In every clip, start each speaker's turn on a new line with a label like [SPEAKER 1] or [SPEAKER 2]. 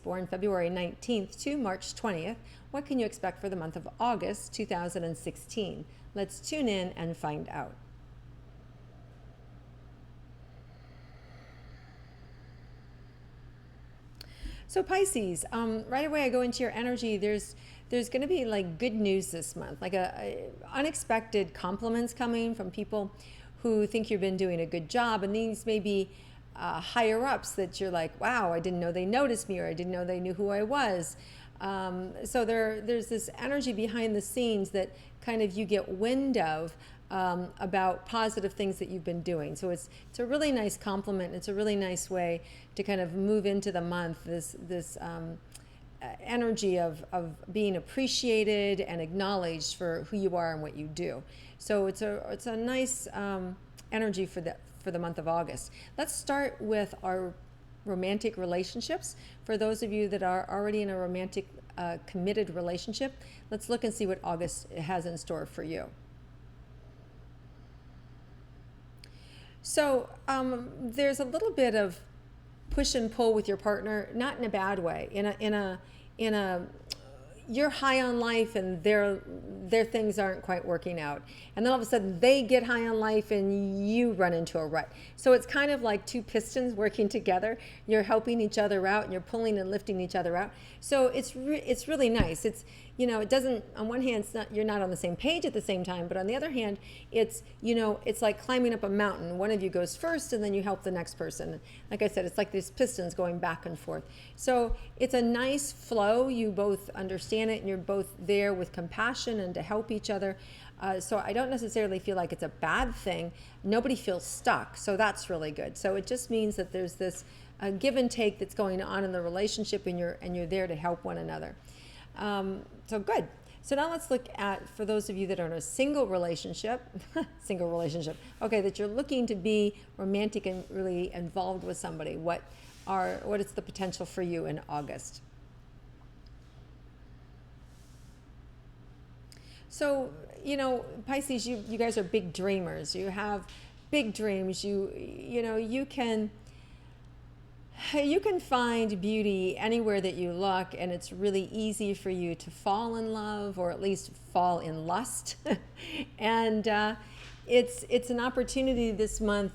[SPEAKER 1] Pisces, born February 19th to March 20th, what can you expect for the month of August 2016? Let's tune in and find out. So Pisces, right away I go into your energy. There's going to be like good news this month, like unexpected compliments coming from people who think you've been doing a good job, and these may be higher ups that you're like, wow, I didn't know they noticed me, or I didn't know they knew who I was. So there's this energy behind the scenes that kind of you get wind of about positive things that you've been doing. So it's a really nice compliment. It's a really nice way to kind of move into the month, this energy of being appreciated and acknowledged for who you are and what you do. So it's a nice energy for the month of August. Let's start with our romantic relationships. For those of you that are already in a romantic committed relationship, let's look and see what August has in store for you. So there's a little bit of push and pull with your partner, not in a bad way. In a you're high on life and their things aren't quite working out, and then all of a sudden they get high on life and you run into a rut. So it's kind of like two pistons working together. You're helping each other out and you're pulling and lifting each other out. So it's really nice. It's, you know, it doesn't, on one hand, it's not, you're not on the same page at the same time, but on the other hand, it's, you know, it's like climbing up a mountain. One of you goes first and then you help the next person. Like I said, it's like these pistons going back and forth. So it's a nice flow. You both understand it and you're both there with compassion and to help each other. So I don't necessarily feel like it's a bad thing. Nobody feels stuck, so that's really good. So it just means that there's this give and take that's going on in the relationship, and you're there to help one another. So good. So now let's look at, for those of you that are in a single relationship, okay, that you're looking to be romantic and really involved with somebody. What is the potential for you in August? So, you know, Pisces, you guys are big dreamers. You have big dreams. You know, you can find beauty anywhere that you look, and it's really easy for you to fall in love, or at least fall in lust. And it's an opportunity this month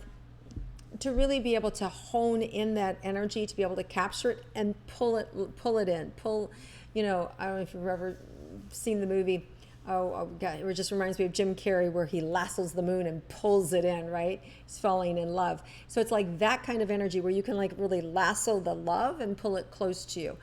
[SPEAKER 1] to really be able to hone in that energy, to be able to capture it and pull it in. You know, I don't know if you've ever seen the movie. Oh God, it just reminds me of Jim Carrey, where he lassos the moon and pulls it in, right? He's falling in love. So it's like that kind of energy where you can like really lasso the love and pull it close to you.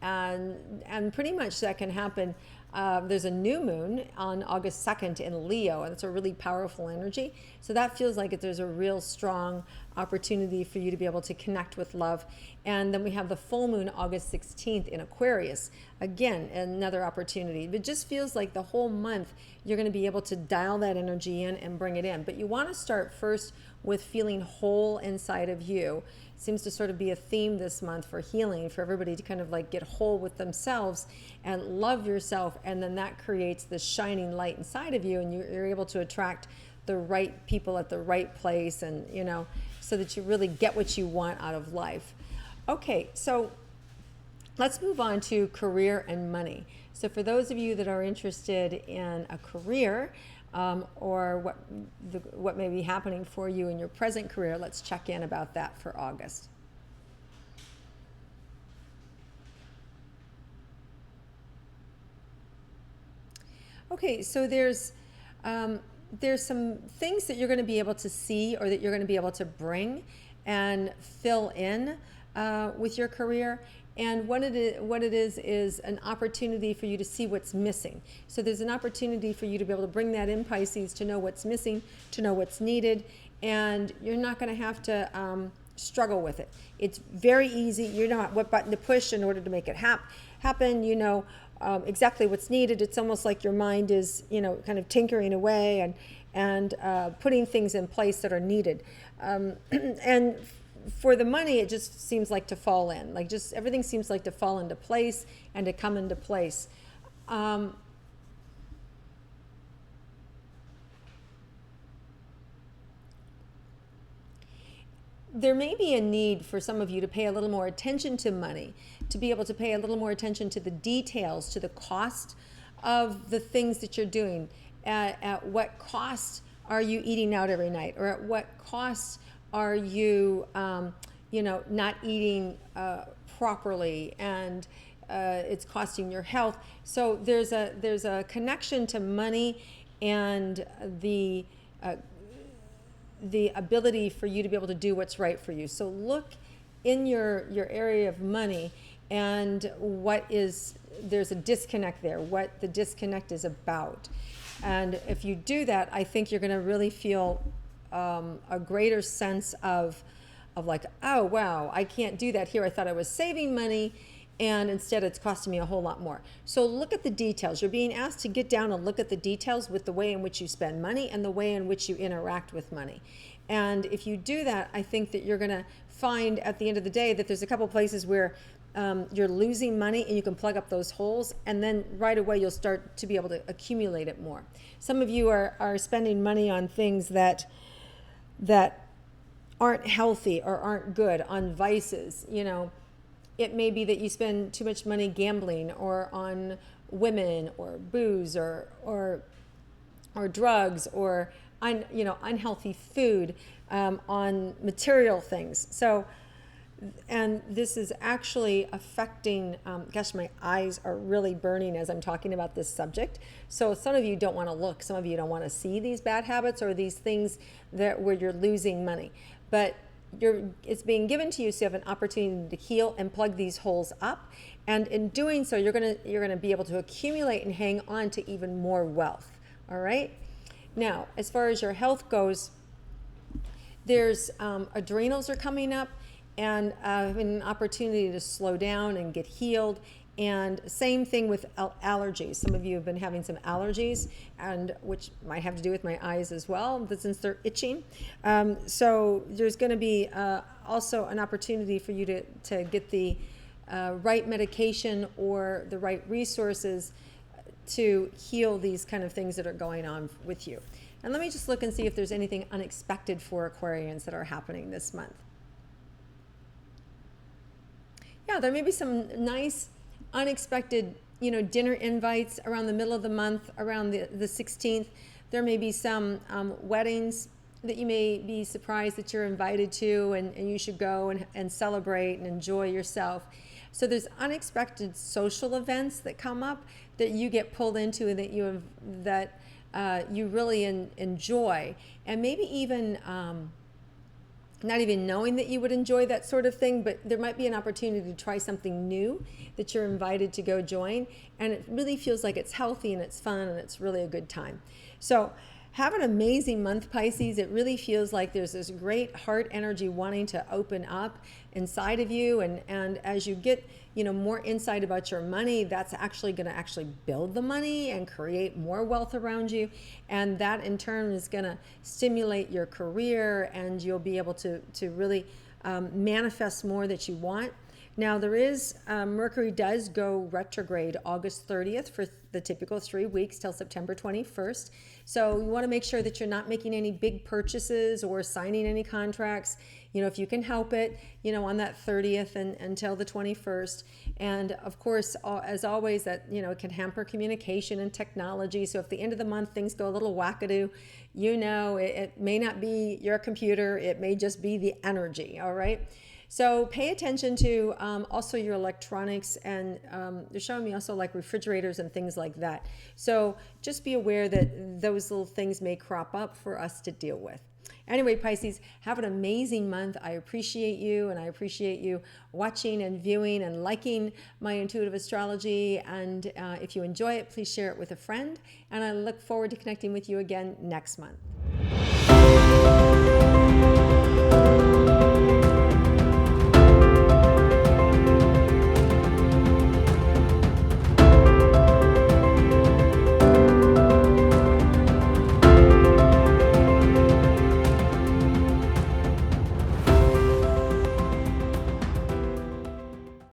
[SPEAKER 1] And pretty much that can happen. There's a new moon on August 2nd in Leo, and it's a really powerful energy. So that feels like there's a real strong opportunity for you to be able to connect with love. And then we have the full moon August 16th in Aquarius. Again, another opportunity. It just feels like the whole month you're going to be able to dial that energy in and bring it in. But you want to start first with feeling whole inside of you. It seems to sort of be a theme this month for healing, for everybody to kind of like get whole with themselves and love yourself. And then that creates this shining light inside of you, and you're able to attract the right people at the right place, and, you know, so that you really get what you want out of life. Okay, so let's move on to career and money. So for those of you that are interested in a career, or what may be happening for you in your present career, let's check in about that for August. Okay, so there's some things that you're going to be able to see, or that you're going to be able to bring and fill in with your career. And what it is an opportunity for you to see what's missing. So there's an opportunity for you to be able to bring that in, Pisces, to know what's missing, to know what's needed, and you're not going to have to struggle with it. It's very easy. You know what button to push in order to make it happen. You know exactly what's needed. It's almost like your mind is, you know, kind of tinkering away and putting things in place that are needed. And for the money, it just seems like to fall in. Like just everything seems like to fall into place and to come into place. there may be a need for some of you to pay a little more attention to money, to be able to pay a little more attention to the details, to the cost of the things that you're doing. At what cost are you eating out every night, or at what cost are you, not eating properly, and it's costing your health. So there's a connection to money and the ability for you to be able to do what's right for you. So look in your area of money, and there's a disconnect there, what the disconnect is about. And if you do that, I think you're going to really feel a greater sense of like, oh, wow, I can't do that here. I thought I was saving money, and instead it's costing me a whole lot more. So look at the details. You're being asked to get down and look at the details with the way in which you spend money and the way in which you interact with money. And if you do that, I think that you're going to find at the end of the day that there's a couple places where you're losing money, and you can plug up those holes, and then right away you'll start to be able to accumulate it more. Some of you are spending money on things that aren't healthy or aren't good, on vices. It may be that you spend too much money gambling, or on women, or booze, or drugs, or unhealthy food, on material things. So, and this is actually affecting, gosh, my eyes are really burning as I'm talking about this subject. So some of you don't want to look, some of you don't want to see these bad habits or these things where you're losing money. But it's being given to you, so you have an opportunity to heal and plug these holes up. And in doing so, you're gonna be able to accumulate and hang on to even more wealth. All right. Now, as far as your health goes, there's adrenals are coming up, and an opportunity to slow down and get healed. And same thing with allergies. Some of you have been having some allergies, and which might have to do with my eyes as well, since they're itching. So there's going to be also an opportunity for you to get the right medication or the right resources to heal these kind of things that are going on with you. And let me just look and see if there's anything unexpected for Aquarians that are happening this month. Yeah, there may be some nice unexpected, dinner invites around the middle of the month, around the 16th. There may be some weddings that you may be surprised that you're invited to, and you should go and celebrate and enjoy yourself. So there's unexpected social events that come up that you get pulled into, and that you really enjoy, and maybe even not even knowing that you would enjoy that sort of thing, but there might be an opportunity to try something new that you're invited to go join, and it really feels like it's healthy and it's fun and it's really a good time. So have an amazing month, Pisces. It really feels like there's this great heart energy wanting to open up inside of you, and as you get more insight about your money, that's actually going to build the money and create more wealth around you, and that in turn is going to stimulate your career, and you'll be able to really manifest more that you want. Now there is, Mercury does go retrograde August 30th for the typical 3 weeks till September 21st. So you want to make sure that you're not making any big purchases or signing any contracts, if you can help it, on that 30th and until the 21st. And of course, as always, that, it can hamper communication and technology. So if at the end of the month things go a little wackadoo, it may not be your computer, it may just be the energy, all right? So pay attention to also your electronics, and they're showing me also like refrigerators and things like that. So just be aware that those little things may crop up for us to deal with. Anyway, Pisces, have an amazing month. I appreciate you, and I appreciate you watching and viewing and liking my intuitive astrology. And if you enjoy it, please share it with a friend. And I look forward to connecting with you again next month.